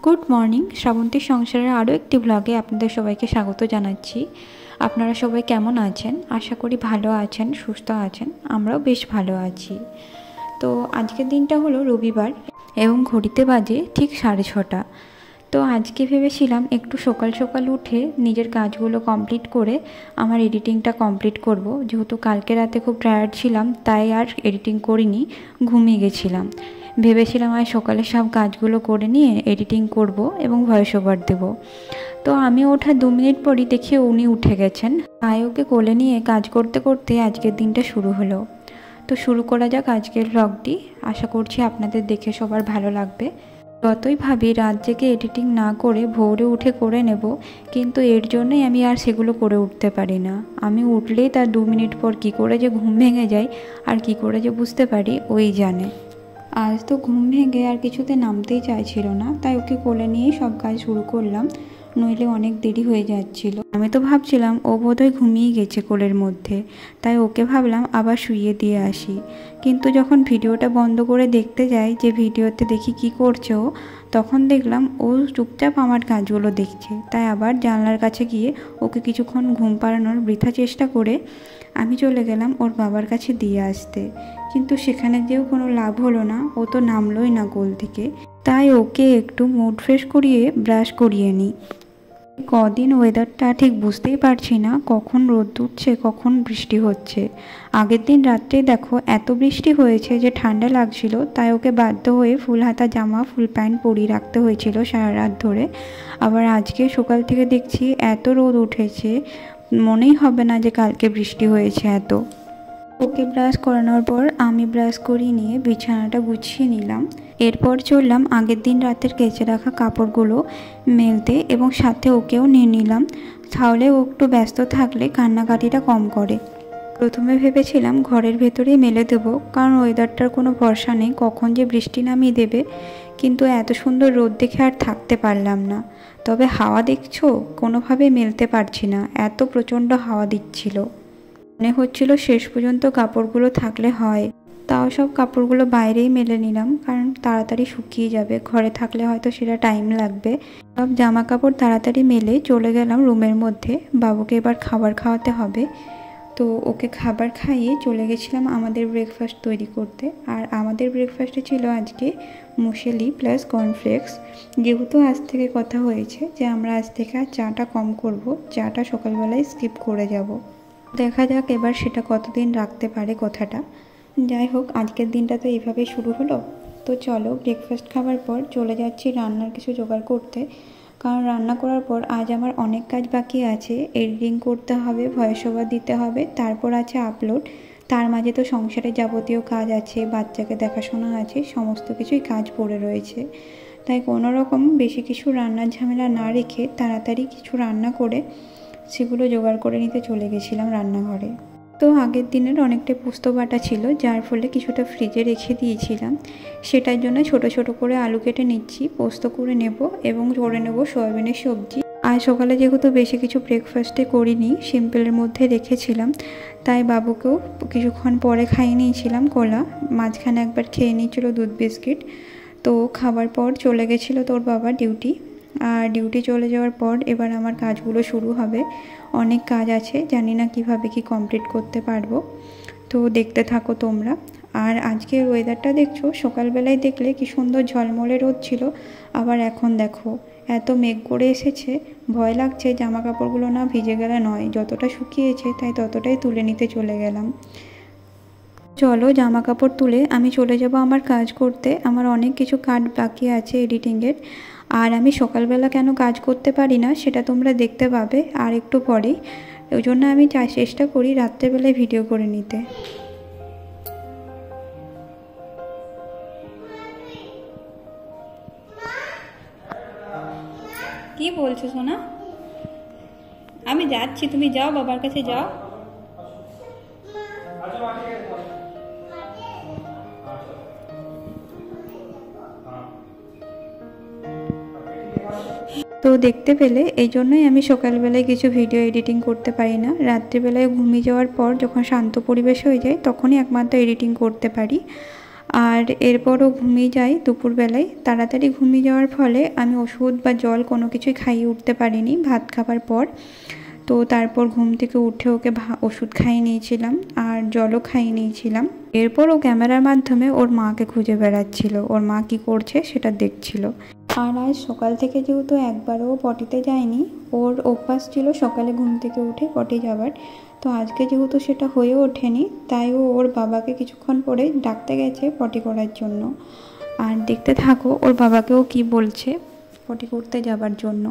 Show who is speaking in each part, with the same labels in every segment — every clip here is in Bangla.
Speaker 1: Good morning. শ্রাবন্তীর সংসারের আরও একটি ব্লগে আপনাদের সবাইকে স্বাগত জানাচ্ছি। আপনারা সবাই কেমন আছেন? আশা করি ভালো আছেন, সুস্থ আছেন। আমরাও বেশ ভালো আছি। তো আজকের দিনটা হলো রবিবার এবং ঘড়িতে বাজে ঠিক 6:30। তো আজকে ভেবেছিলাম একটু সকাল সকাল উঠে নিজের কাজগুলো কমপ্লিট করে আমার এডিটিংটা কমপ্লিট করব। যেহেতু কালকে রাতে খুব টায়ার্ড ছিলাম, তাই আর এডিটিং করিনি, ঘুমিয়ে গেছিলাম। ভেবেছিলাম আজ সকালে সব কাজগুলো করে নিয়ে এডিটিং করব এবং ভয়েস ওভার দেবো। তো আমি ওঠার 2 মিনিট পরই দেখি উনি উঠে গেছেন। তাই ওকে কোলে নিয়ে কাজ করতে করতে আজকের দিনটা শুরু হলো। তো শুরু করা যাক আজকের ব্লগটি। আশা করছি আপনাদের দেখে সবার ভালো লাগবে। যতই ভাবি রাত জেগে এডিটিং না করে ভোরে উঠে করে নেব, কিন্তু এর জন্যই আমি আর সেগুলো করে উঠতে পারি না। আমি উঠলেই তার 2 মিনিট পর কী করে যে ঘুম ভেঙে যায় আর কী করে যে বুঝতে পারি ওই জানে। আজ তো ঘুম ভেঙে আর কিছুতে নামতেই চাইছিল না, তাই ওকে কোলে নিয়েই সব কাজ শুরু করলাম, নইলে অনেক দেরি হয়ে যাচ্ছিল। আমি তো ভাবছিলাম ও বোধহয় ঘুমিয়ে গেছে কোলের মধ্যে, তাই ওকে ভাবলাম আবার শুইয়ে দিয়ে আসি। কিন্তু যখন ভিডিওটা বন্ধ করে দেখতে যাই যে ভিডিওতে দেখি কি করছে ও, তখন দেখলাম ও চুপচাপ আমার কাজগুলো দেখছে। তাই আবার জানলার কাছে গিয়ে ওকে কিছুক্ষণ ঘুম পাড়ানোর বৃথা চেষ্টা করে আমি চলে গেলাম ওর বাবার কাছে দিয়ে আসতে। কিন্তু সেখানে যেও কোনো লাভ হলো না, ও তো নামলোই না কোল থেকে। তাই ওকে একটু মুড ফ্রেশ করিয়ে ব্রাশ করিয়ে নিই। কদিন ওয়েদারটা ঠিক বুঝতেই পারছি না, কখন রোদ উঠছে কখন বৃষ্টি হচ্ছে। আগের দিন রাত্রে দেখো এত বৃষ্টি হয়েছে যে ঠান্ডা লাগছিল, তাই ওকে বাধ্য হয়ে ফুল হাতা জামা ফুল প্যান্ট পরিয়ে রাখতে হয়েছিল সারা রাত ধরে। আবার আজকে সকাল থেকে দেখছি এত রোদ উঠেছে, মনেই হবে না যে কালকে বৃষ্টি হয়েছে এত। ওকে ব্রাশ করানোর পর আমি ব্রাশ করিয়ে নিয়ে বিছানাটা গুছিয়ে নিলাম। এরপর চললাম আগের দিন রাতের কেচে রাখা কাপড়গুলো মেলতে এবং সাথে ওকেও নিয়ে নিলাম, তাহলে ও একটু ব্যস্ত থাকলে কান্নাকাটিটা কম করে। প্রথমে ভেবেছিলাম ঘরের ভেতরেই মেলে দেবো, কারণ ওয়েদারটার কোনো ভরসা নেই কখন যে বৃষ্টি নামিয়ে দেবে। কিন্তু এত সুন্দর রোদ দেখে আর থাকতে পারলাম না। তবে হাওয়া দেখছো, কোনোভাবে মেলতে পারছি না, এত প্রচণ্ড হাওয়া দিচ্ছিল। মনে হচ্ছিল শেষ পর্যন্ত কাপড়গুলো থাকলে হয়। তাও সব কাপড়গুলো বাইরেই মেলে নিলাম, কারণ তাড়াতাড়ি শুকিয়ে যাবে, ঘরে থাকলে হয়তো সেটা টাইম লাগবে। সব জামা কাপড় তাড়াতাড়ি মেলে চলে গেলাম রুমের মধ্যে। বাবুকে এবার খাবার খাওয়াতে হবে, তো ওকে খাবার খাইয়ে চলে গেছিলাম আমাদের ব্রেকফাস্ট তৈরি করতে। আর আমাদের ব্রেকফাস্টে ছিল আজকে মুসেলি প্লাস কর্নফ্লেক্স। যেহেতু আজ থেকে কথা হয়েছে যে আমরা আজ থেকে আর চাটা কম করব, চাটা সকালবেলায় স্কিপ করে যাব। দেখা যাক এবার সেটা কতদিন রাখতে পারে কথাটা। যাই হোক, আজকের দিনটা তো এইভাবে শুরু হলো। তো চলো, ব্রেকফাস্ট খাবার পর চলে যাচ্ছি রান্নার কিছু জোগাড় করতে। কারণ রান্না করার পর আজ আমার অনেক কাজ বাকি আছে। এডিটিং করতে হবে, ভয়েস ওভার দিতে হবে, তারপর আছে আপলোড। তার মাঝে তো সংসারের যাবতীয় কাজ আছে, বাচ্চাকে দেখাশোনা আছে, সমস্ত কিছুই কাজ পড়ে রয়েছে। তাই কোনো রকম বেশি কিছু রান্নার ঝামেলা না রেখে তাড়াতাড়ি কিছু রান্না করে সেগুলো জোগাড় করে নিতে চলে গেছিলাম রান্নাঘরে। তো আগের দিনের অনেকটা পোস্ত বাটা ছিল, যার ফলে কিছুটা ফ্রিজে রেখে দিয়েছিলাম। সেটার জন্য ছোট ছোট করে আলু কেটে নিচ্ছি, পোস্ত করে নেব এবং করে নেব সয়াবিনের সবজি। আর সকালে যেহেতু বেশি কিছু ব্রেকফাস্টে করিনি, সিম্পলের মধ্যে রেখেছিলাম, তাই বাবুকেও কিছুক্ষণ পরে খাইয়ে নিয়েছিলাম কলা। মাঝখানে একবার খেয়ে নিয়েছিল দুধ বিস্কিট। তো খাবার পর চলে গেছিলো তোর বাবা ডিউটি। আর ডিউটি চলে যাওয়ার পর এবার আমার কাজগুলো শুরু হবে। অনেক কাজ আছে, জানি না কিভাবে কি কমপ্লিট করতে পারবো। তো দেখতে থাকো তোমরা। আর আজকের ওয়েদারটা দেখছো, সকালবেলায় দেখলে কি সুন্দর ঝলমলে রোদ ছিল, আবার এখন দেখো এত মেঘ করে এসেছে। ভয় লাগছে জামা কাপড়গুলো না ভিজে গেলে নয়, যতটা শুকিয়েছে তাই ততটাই তুলে নিতে চলে গেলাম। চলো, জামা কাপড় তুলে আমি চলে যাব আমার কাজ করতে। আমার অনেক কিছু কাজ বাকি আছে এডিটিংয়ের। আর আমি সকালবেলা কেন কাজ করতে পারি না সেটা তোমরা দেখতে পাবে আর একটু পরেই। ওই জন্য আমি চেষ্টা করি রাত্রেবেলায় ভিডিও করে নিতে। কি বলছো সোনা? আমি যাচ্ছি, তুমি যাও, বাবার কাছে যাও। তো দেখতে পেলে এই জন্যই আমি সকালবেলায় কিছু ভিডিও এডিটিং করতে পারি না। রাত্রিবেলায় ঘুমিয়ে যাওয়ার পর যখন শান্ত পরিবেশ হয়ে যায় তখনই একমাত্র এডিটিং করতে পারি। আর এরপরও ঘুমিয়ে যাই দুপুরবেলায়। তাড়াতাড়ি ঘুমিয়ে যাওয়ার ফলে আমি ওষুধ বা জল কোনো কিছুই খাইয়ে উঠতে পারিনি ভাত খাবার পর। তো তারপর ঘুম থেকে উঠে ওকে ওষুধ খাইয়ে নিয়েছিলাম আর জলও খাইয়ে নিয়েছিলাম। এরপর ও ক্যামেরার মাধ্যমে ওর মাকে খুঁজে বেড়াচ্ছিল, ওর মা কী করছে সেটা দেখছিল। আর আজ সকাল থেকে যেহেতু একবারও পটিতে যায়নি, ওর অভ্যাস ছিল সকালে ঘুম থেকে উঠে পটি যাবার, তো আজকে যেহেতু সেটা হয়ে ওঠেনি তাই ও ওর বাবাকে কিছুক্ষণ পরে ডাকতে গেছে পটি করার জন্য। আর দেখতে থাকো ওর বাবাকেও কি বলছে পটি করতে যাবার জন্য।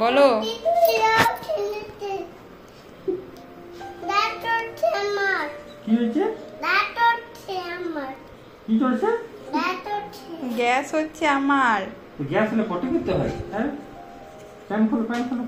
Speaker 1: বলো। গ্যাস হচ্ছে আমার।
Speaker 2: গ্যাস হলে পটি করতে হয়? হ্যাঁ, প্যান্ট খোলো, প্যান্ট খোলো,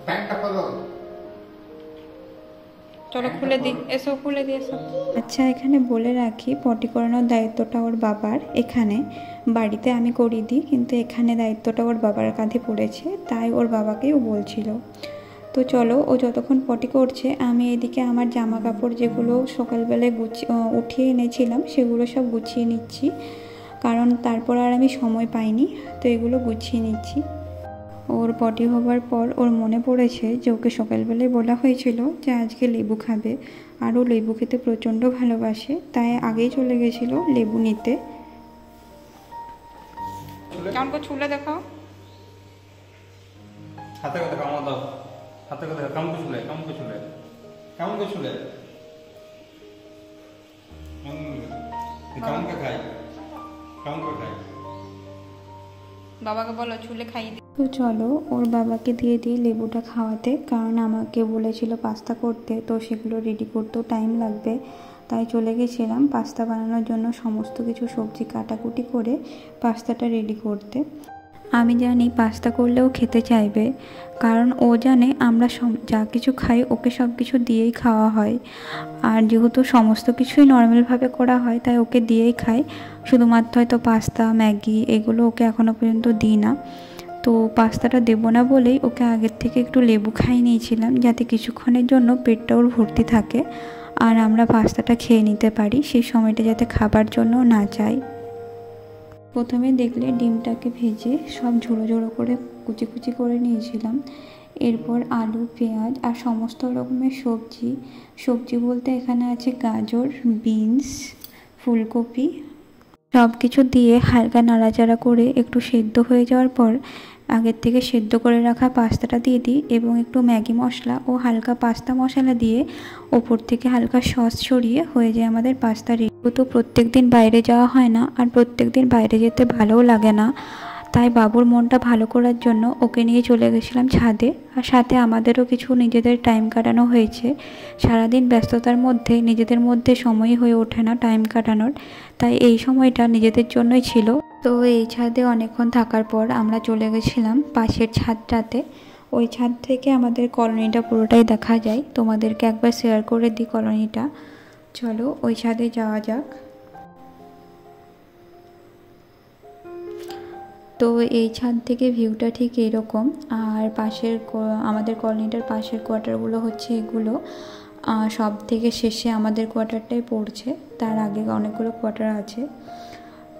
Speaker 2: প্যান্টটা খোলো।
Speaker 1: চলো খুলে দিই, এসো খুলে দিই এসো। আচ্ছা, এখানে বলে রাখি পটি করানোর দায়িত্বটা ওর বাবার। এখানে বাড়িতে আমি করিয়ে দিই, কিন্তু এখানে দায়িত্বটা ওর বাবার কাঁধে পড়েছে, তাই ওর বাবাকেই ও বলছিল। তো চলো, ও যতক্ষণ পটি করছে আমি এদিকে আমার জামা কাপড় যেগুলো সকালবেলায় উঠিয়ে এনেছিলাম সেগুলো সব গুছিয়ে নিচ্ছি, কারণ তারপর আর আমি সময় পাইনি, তো এগুলো গুছিয়ে নিচ্ছি। ওর পটি হবার পর ওর মনে পড়েছে যে ওকে সকালবেলায় বলা হয়েছিল যে আজকে লেবু খাবে, আর ও লেবু খেতে প্রচণ্ড ভালোবাসে, তাই আগেই চলে গেছিল লেবু নিতে। কেমন করে ছুলে দেখাও,
Speaker 2: হাতে কথা কামড় দাও, হাতে কথা কেমন করে ছুলে, কেমন করে ছুলে, কেমন করে ছুলে, কেমন করে খাই, কেমন করে খাই,
Speaker 1: বাবাকে বলো ছুলে খাইয়ে দিই। তো চলো ওর বাবাকে দিয়ে দিই লেবুটা খাওয়াতে, কারণ আমাকে বলেছিল পাস্তা করতে, তো সেগুলো রেডি করতেও টাইম লাগবে, তাই চলে গেছিলাম পাস্তা বানানোর জন্য সমস্ত কিছু সবজি কাটাকুটি করে পাস্তাটা রেডি করতে। আমি জানি পাস্তা করলেও খেতে চাইবে, কারণ ও জানে আমরা যা কিছু খাই ওকে সব কিছু দিয়েই খাওয়া হয়, আর যেহেতু সমস্ত কিছুই নর্মালভাবে করা হয় তাই ওকে দিয়েই খাই। শুধুমাত্র হয়তো পাস্তা ম্যাগি এগুলো ওকে এখনও পর্যন্ত দিই না। তো পাস্তাটা দেবো না বলেই ওকে আগের থেকে একটু লেবু খাইয়ে নিয়েছিলাম, যাতে কিছুক্ষণের জন্য পেটটা ওর ভর্তি থাকে আর আমরা পাস্তাটা খেয়ে নিতে পারি, সেই সময়টা যাতে খাবার জন্য না চাই। প্রথমে দেখলে ডিমটাকে ভেজে সব ঝোড়ো ঝোড়ো করে কুচি কুচি করে নিয়েছিলাম। এরপর আলু, পেঁয়াজ আর সমস্ত রকমের সবজি বলতে এখানে আছে গাজর, বিনস, ফুলকপি, সব কিছু দিয়ে হালকা নাড়াচাড়া করে একটু সেদ্ধ হয়ে যাওয়ার পর আগের থেকে সেদ্ধ করে রাখা পাস্তাটা দিয়ে দিই এবং একটু ম্যাগি মশলা ও হালকা পাস্তা মশলা দিয়ে ওপর থেকে হালকা সস ছড়িয়ে হয়ে যায় আমাদের পাস্তা রেডি। তো প্রত্যেক দিন বাইরে যাওয়া হয় না, আর প্রত্যেক দিন বাইরে যেতে ভালোও লাগে না, তাই বাবুর মনটা ভালো করার জন্য ওকে নিয়ে চলে গেছিলাম ছাদে, আর সাথে আমাদেরও কিছু নিজেদের টাইম কাটানো হয়েছে। সারাদিন ব্যস্ততার মধ্যে নিজেদের মধ্যে সময়ই হয়ে ওঠে না টাইম কাটানোর, তাই এই সময়টা নিজেদের জন্যই ছিল। তো এই ছাদে অনেকক্ষণ থাকার পর আমরা চলে গেছিলাম পাশের ছাদটাতে। ওই ছাদ থেকে আমাদের কলোনিটা পুরোটাই দেখা যায়, তোমাদেরকে একবার শেয়ার করে দিই কলোনিটা। চলো ওই ছাদে যাওয়া যাক। তো এই ছাদ থেকে ভিউটা ঠিক এরকম, আর আমাদের কলোনিটার পাশের কোয়ার্টারগুলো হচ্ছে এগুলো। সব থেকে শেষে আমাদের কোয়ার্টারটাই পড়ছে, তার আগে অনেকগুলো কোয়ার্টার আছে।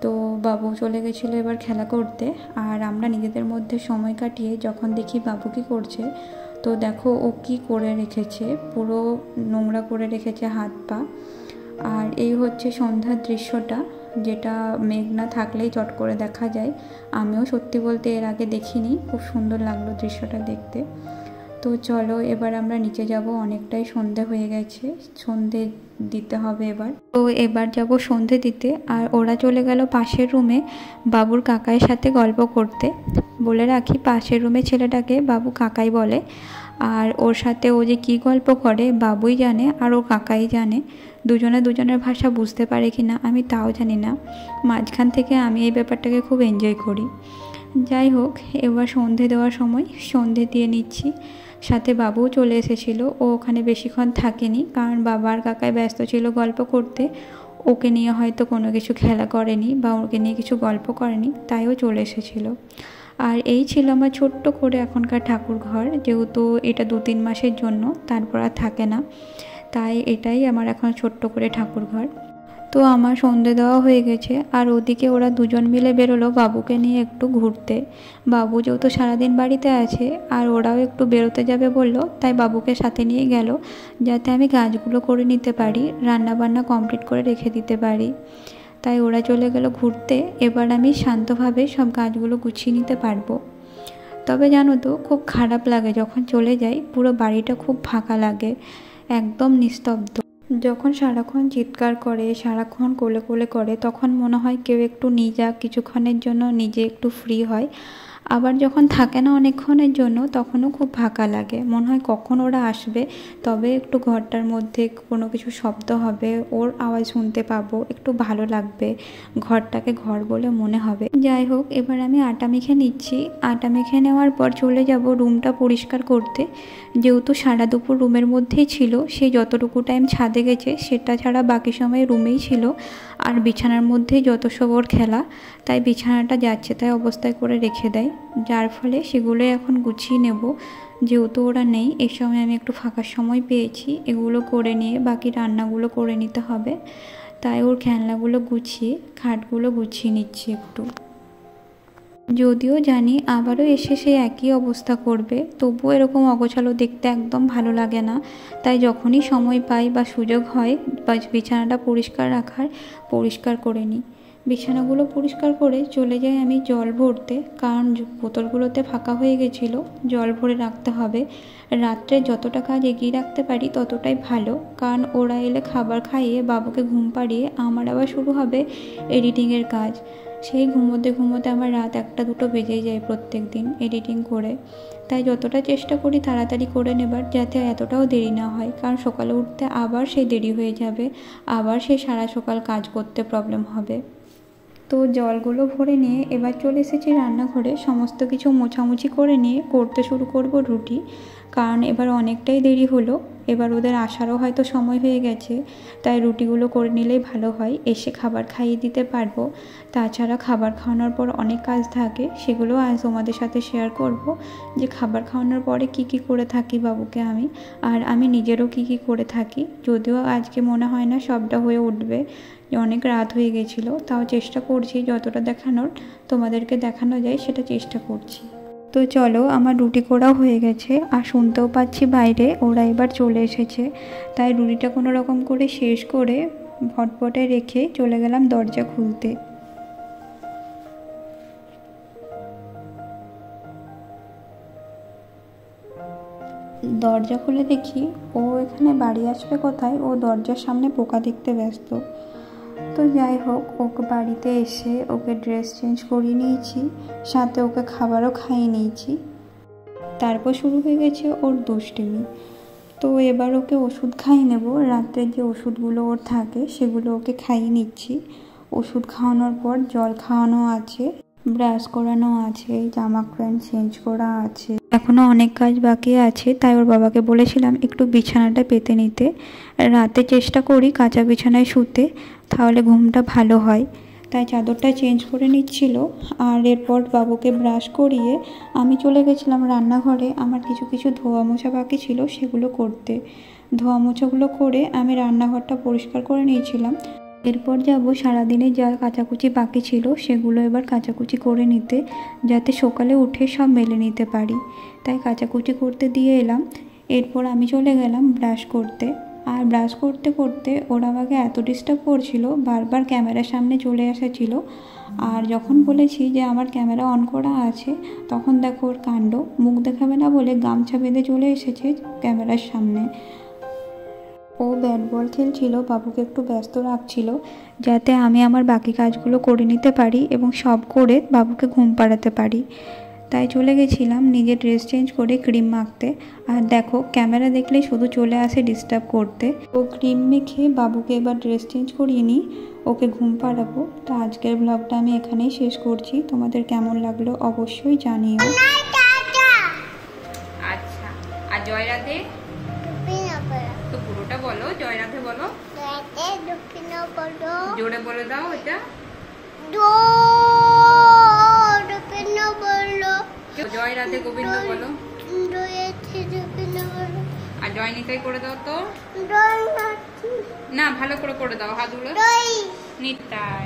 Speaker 1: তো বাবু চলে গেছিলো এবার খেলা করতে, আর আমরা নিজেদের মধ্যে সময় কাটিয়ে যখন দেখি বাবু কী করছে, তো দেখো ও কী করে রেখেছে, পুরো নোংরা করে রেখেছে হাত পা। আর এই হচ্ছে সন্ধ্যার দৃশ্যটা, যেটা মেঘ না থাকলেই চট করে দেখা যায়। আমিও সত্যি বলতে এর আগে দেখিনি, খুব সুন্দর লাগলো দৃশ্যটা দেখতে। তো চলো এবার আমরা নিচে যাব, অনেকটাই সন্ধে হয়ে গেছে, সন্ধে দিতে হবে এবার। তো এবার যাব সন্ধে দিতে, আর ওরা চলে গেল পাশের রুমে বাবুর কাকাইয়ের সাথে গল্প করতে। বলে রাখি পাশের রুমে ছেলেটাকে বাবু কাকাই বলে, আর ওর সাথে ও যে কী গল্প করে বাবুই জানে আর ও কাকাই জানে। দুজনে দুজনের ভাষা বুঝতে পারে কি না আমি তাও জানি না, মাঝখান থেকে আমি এই ব্যাপারটাকে খুব এনজয় করি। যাই হোক, এবার সন্ধে দেওয়ার সময় সন্ধে দিয়ে নিচ্ছি। সাথে বাবুও চলে এসেছিলো, ও ওখানে বেশিক্ষণ থাকেনি, কারণ বাবা আর কাকাই ব্যস্ত ছিল গল্প করতে, ওকে নিয়ে হয়তো কোনো কিছু খেলা করেনি বা ওকে নিয়ে কিছু গল্প করেনি, তাইও চলে এসেছিলো। আর এই ছিল আমার ছোট্ট করে এখনকার ঠাকুর ঘর, যেহেতু এটা 2-3 মাসের জন্য, তারপর আর থাকে না, তাই এটাই আমার এখন ছোট্ট করে ঠাকুর ঘর। তো আমার সন্ধে দেওয়া হয়ে গেছে, আর ওদিকে ওরা দুজন মিলে বেরোলো বাবুকে নিয়ে একটু ঘুরতে। বাবু যেহেতু সারাদিন বাড়িতে আছে আর ওরাও একটু বেরোতে যাবে বললো, তাই বাবুকে সাথে নিয়ে গেল যাতে আমি কাজগুলো করে নিতে পারি, রান্নাবান্না কমপ্লিট করে রেখে দিতে পারি। তাই ওরা চলে গেল ঘুরতে। এবার আমি শান্তভাবে সব কাজগুলো গুছিয়ে নিতে পারবো। তবে জানো তো, খুব খারাপ লাগে যখন চলে যাই, পুরো বাড়িটা খুব ফাঁকা লাগে, একদম নিস্তব্ধ। যখন সারাক্ষণ চিৎকার করে, সারাক্ষণ কোলে কোলে করে, তখন মনে হয় কেউ একটু নিয়ে যাক, কিছুক্ষণের জন্য নিজে একটু ফ্রি হয়। আবার যখন থাকে না অনেকক্ষণের জন্য, তখনও খুব ফাঁকা লাগে, মনে হয় কখন ওরা আসবে, তবে একটু ঘরটার মধ্যে কোনো কিছু শব্দ হবে, ওর আওয়াজ শুনতে পাবো, একটু ভালো লাগবে, ঘরটাকে ঘর বলে মনে হবে। যাই হোক, এবার আমি আটা মেখে নিচ্ছি। আটা মেখে নেওয়ার পর চলে যাব রুমটা পরিষ্কার করতে। যেহেতু সারা দুপুর রুমের মধ্যেই ছিল, সেই যতটুকু টাইম ছাদে গেছে সেটা ছাড়া বাকি সময় রুমেই ছিল, আর বিছানার মধ্যেই যত সব ওর খেলা, তাই বিছানাটা যাচ্ছে তাই অবস্থায় করে রেখে দেয়, যার ফলে সেগুলো এখন গুছিয়ে নেব। যেহেতু ওরা নেই, এই সময় আমি একটু ফাঁকা সময় পেয়েছি, এগুলো করে নিয়ে বাকি রান্নাগুলো করে নিতে হবে, তাই ওর খেলনাগুলো গুছিয়ে খাটগুলো গুছিয়ে নিচ্ছি একটু। যদিও জানি আবারও এসে সেই একই অবস্থা করবে, তবুও এরকম অগোছালো দেখতে একদম ভালো লাগে না। তাই যখনই সময় পাই বা সুযোগ হয় বা বিছানাটা পরিষ্কার রাখার, পরিষ্কার করে নিই। বিছানাগুলো পরিষ্কার করে চলে যাই আমি জল ভরতে, কারণ বোতলগুলোতে ফাঁকা হয়ে গেছিলো, জল ভরে রাখতে হবে। রাত্রে যতটা কাজ এগিয়ে রাখতে পারি ততটাই ভালো, কারণ ওরা এলে খাবার খাইয়ে বাবুকে ঘুম পাড়িয়ে আমার আবার শুরু হবে এডিটিংয়ের কাজ। সেই ঘুমোতে ঘুমোতে আমার রাত 1-2 বেজে যায় প্রত্যেক দিন এডিটিং করে। তাই যতটা চেষ্টা করি তাড়াতাড়ি করে নেবার, যাতে এতটাও দেরি না হয়, কারণ সকালে উঠতে আবার সেই দেরি হয়ে যাবে, আবার সেই সারা সকাল কাজ করতে প্রবলেম হবে। তো জলগুলো ভরে নিয়ে এবার চলে এসেছি রান্নাঘরে, সমস্ত কিছু মোছামুছি করে নিয়ে করতে শুরু করব রুটি, কারণ এবার অনেকটাই দেরি হলো, এবার ওদের আসারও হয়তো সময় হয়ে গেছে, তাই রুটিগুলো করে নিলেই ভালো হয়, এসে খাবার খাইয়ে দিতে পারবো। তাছাড়া খাবার খাওয়ানোর পর অনেক কাজ থাকে, সেগুলো আজ তোমাদের সাথে শেয়ার করব, যে খাবার খাওয়ানোর পরে কি কি করে থাকি বাবুকে আমি, আর আমি নিজেরও কি কি করে থাকি। যদিও আজকে মনে হয় না সবটা হয়ে উঠবে, অনেক রাত হয়ে গেছিলো, তাও চেষ্টা করছি যতটা দেখানোর তোমাদেরকে দেখানো যায় সেটা চেষ্টা করছি। তো চলো, আমার রুটি করাও হয়ে গেছে, আর শুনতেও পাচ্ছি বাইরে ওরা এবার চলে এসেছে, তাই রুটিটা কোনো রকম করে শেষ করে হটপটে রেখে চলে গেলাম দরজা খুলতে। দরজা খুলে দেখি ও এখানে বাড়ি আসবে কোথায়, ও দরজার সামনে পোকা দেখতে ব্যস্ত। তো যাই হোক, ওকে বাড়িতে এসে ওকে ড্রেস চেঞ্জ করিয়ে নিয়েছি, সাথে ওকে খাবারও খাইয়ে নিয়েছি। তারপর শুরু হয়ে গেছে ওর দুষ্টুমি। তো এবার ওকে ওষুধ খাইয়ে নেব, রাত্রের যে ওষুধগুলো ওর থাকে সেগুলো ওকে খাইয়ে নিচ্ছি। ওষুধ খাওয়ানোর পর জল খাওয়ানো আছে, ব্রাশ করানো আছে, জামা প্যান্ট চেঞ্জ করা আছে, এখনও অনেক কাজ বাকি আছে। তাই ওর বাবাকে বলেছিলাম একটু বিছানাটা পেতে নিতে, রাতে চেষ্টা করি কাঁচা বিছানায় শুতে, তাহলে ঘুমটা ভালো হয়। তাই চাদরটা চেঞ্জ করে নিচ্ছিল, আর এরপর বাবুকে ব্রাশ করিয়ে আমি চলে গেছিলাম রান্নাঘরে। আমার কিছু কিছু ধোয়া মোছা বাকি ছিল সেগুলো করতে। ধোয়া মোছাগুলো করে আমি রান্নাঘরটা পরিষ্কার করে নিয়েছিলাম। এরপর যাব সারাদিনে যা কাচাকুচি বাকি ছিল সেগুলো এবার কাচাকুচি করে নিতে, যাতে সকালে উঠে সব মেলে নিতে পারি। তাই কাচাকুচি করতে দিয়ে এলাম। এরপর আমি চলে গেলাম ব্রাশ করতে, আর ব্রাশ করতে করতে ওরা আমাকে এত ডিস্টার্ব করছিল, বারবার ক্যামেরার সামনে চলে এসেছিল। আর যখন বলেছি যে আমার ক্যামেরা অন করা আছে, তখন দেখো ওর কাণ্ড, মুখ দেখাবে না বলে গামছা বেঁধে চলে এসেছে ক্যামেরার সামনে। ও ব্যাট বল খেলছিল, বাবুকে একটু ব্যস্ত রাখছিল, যাতে আমি আমার বাকি কাজগুলো করে নিতে পারি এবং সব করে বাবুকে ঘুম পাড়াতে পারি। তাই চলে গেছিলাম নিজে ড্রেস চেঞ্জ করে ক্রিম মাখতে। আর দেখো, ক্যামেরা দেখলেই শুধু চলে আসে ডিস্টার্ব করতে। ও ক্রিম মেখে বাবুকে এবার ড্রেস চেঞ্জ করিয়ে নিই, ওকে ঘুম পাড়াবো। তো আজকের ব্লগটা আমি এখানেই শেষ করছি, তোমাদের কেমন লাগলো অবশ্যই জানিও।
Speaker 3: আচ্ছা, আর জয় রাধে তো পুরোটা বলো, জয় রাধে বলো, জোরে বলে দাও এটা। জয় রাধে গোবিন্দ বলো। আর জয় নিতাই করে দাও তো। না, ভালো করে করে দাও হাতগুলো। নিতাই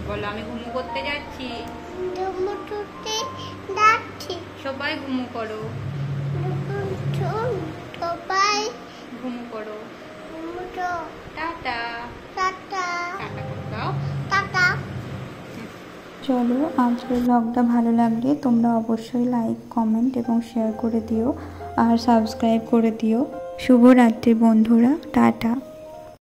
Speaker 3: বলো, আমি ঘুমু করতে যাচ্ছি। সবাই ঘুমু করো, ঘুমু করো। টাটা টাটা করে দাও।
Speaker 1: চলো, আজকের ব্লগটা ভালো লাগলে তোমরা অবশ্যই লাইক, কমেন্ট এবং শেয়ার করে দিও আর সাবস্ক্রাইব করে দিও। শুভরাত্রি বন্ধুরা, টাটা।